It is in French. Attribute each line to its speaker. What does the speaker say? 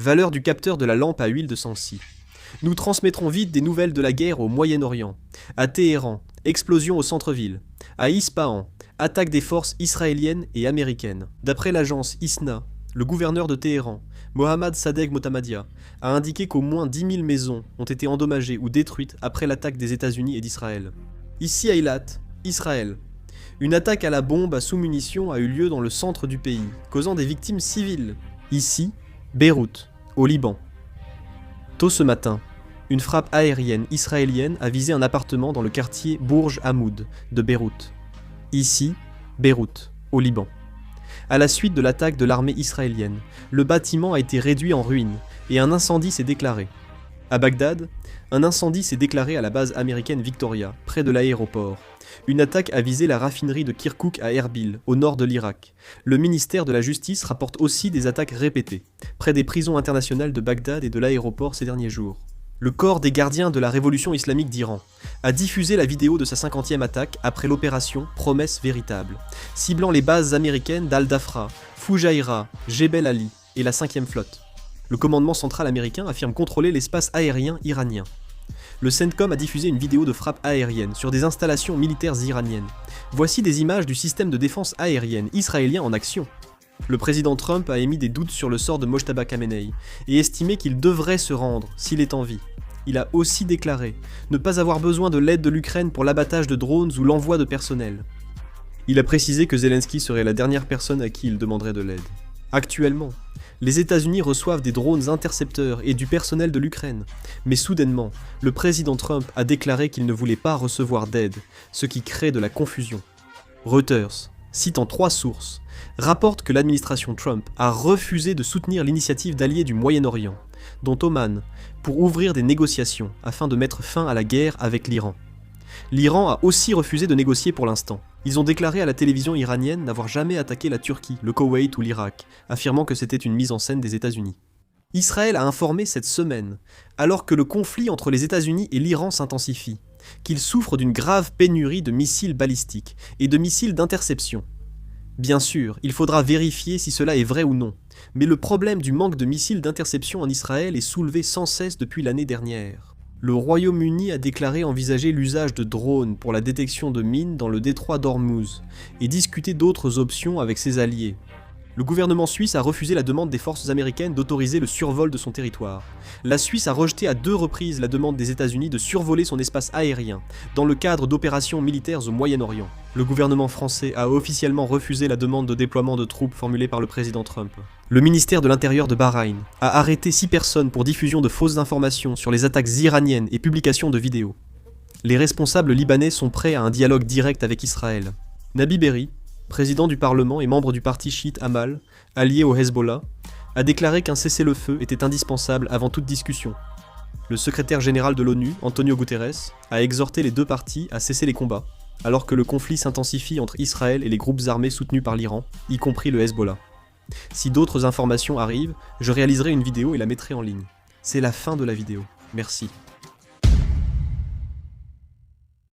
Speaker 1: Valeur du capteur de la lampe à huile de Sancy. Nous transmettrons vite des nouvelles de la guerre au Moyen-Orient. À Téhéran, explosion au centre-ville. À Ispahan, attaque des forces israéliennes et américaines. D'après l'agence ISNA, le gouverneur de Téhéran, Mohammad Sadegh Motammadia, a indiqué qu'au moins 10 000 maisons ont été endommagées ou détruites après l'attaque des États-Unis et d'Israël. Ici à Eilat, Israël. Une attaque à la bombe à sous-munitions a eu lieu dans le centre du pays, causant des victimes civiles. Ici, Beyrouth, au Liban. Tôt ce matin, une frappe aérienne israélienne a visé un appartement dans le quartier Bourj Hamoud de Beyrouth. Ici, Beyrouth, au Liban. À la suite de l'attaque de l'armée israélienne, le bâtiment a été réduit en ruines et un incendie s'est déclaré. À Bagdad, un incendie s'est déclaré à la base américaine Victoria, près de l'aéroport. Une attaque a visé la raffinerie de Kirkouk à Erbil, au nord de l'Irak. Le ministère de la Justice rapporte aussi des attaques répétées, près des prisons internationales de Bagdad et de l'aéroport ces derniers jours. Le corps des gardiens de la révolution islamique d'Iran a diffusé la vidéo de sa 50e attaque après l'opération Promesse véritable, ciblant les bases américaines d'Al-Dafra, Foujaïra, Jebel Ali et la 5e flotte. Le commandement central américain affirme contrôler l'espace aérien iranien. Le CENTCOM a diffusé une vidéo de frappe aérienne sur des installations militaires iraniennes. Voici des images du système de défense aérienne israélien en action. Le président Trump a émis des doutes sur le sort de Mojtaba Khamenei et estimé qu'il devrait se rendre s'il est en vie. Il a aussi déclaré ne pas avoir besoin de l'aide de l'Ukraine pour l'abattage de drones ou l'envoi de personnel. Il a précisé que Zelensky serait la dernière personne à qui il demanderait de l'aide. Actuellement, les États-Unis reçoivent des drones intercepteurs et du personnel de l'Ukraine, mais soudainement, le président Trump a déclaré qu'il ne voulait pas recevoir d'aide, ce qui crée de la confusion. Reuters, citant 3 sources, rapporte que l'administration Trump a refusé de soutenir l'initiative d'alliés du Moyen-Orient, dont Oman, pour ouvrir des négociations afin de mettre fin à la guerre avec l'Iran. L'Iran a aussi refusé de négocier pour l'instant. Ils ont déclaré à la télévision iranienne n'avoir jamais attaqué la Turquie, le Koweït ou l'Irak, affirmant que c'était une mise en scène des États-Unis. Israël a informé cette semaine, alors que le conflit entre les États-Unis et l'Iran s'intensifie, qu'il souffre d'une grave pénurie de missiles balistiques et de missiles d'interception. Bien sûr, il faudra vérifier si cela est vrai ou non, mais le problème du manque de missiles d'interception en Israël est soulevé sans cesse depuis l'année dernière. Le Royaume-Uni a déclaré envisager l'usage de drones pour la détection de mines dans le détroit d'Ormuz et discuter d'autres options avec ses alliés. Le gouvernement suisse a refusé la demande des forces américaines d'autoriser le survol de son territoire. La Suisse a rejeté à 2 reprises la demande des États-Unis de survoler son espace aérien, dans le cadre d'opérations militaires au Moyen-Orient. Le gouvernement français a officiellement refusé la demande de déploiement de troupes formulée par le président Trump. Le ministère de l'Intérieur de Bahreïn a arrêté 6 personnes pour diffusion de fausses informations sur les attaques iraniennes et publication de vidéos. Les responsables libanais sont prêts à un dialogue direct avec Israël. Nabi Berri, président du Parlement et membre du parti chiite Amal, allié au Hezbollah, a déclaré qu'un cessez-le-feu était indispensable avant toute discussion. Le secrétaire général de l'ONU, Antonio Guterres, a exhorté les 2 parties à cesser les combats, alors que le conflit s'intensifie entre Israël et les groupes armés soutenus par l'Iran, y compris le Hezbollah. Si d'autres informations arrivent, je réaliserai une vidéo et la mettrai en ligne. C'est la fin de la vidéo. Merci.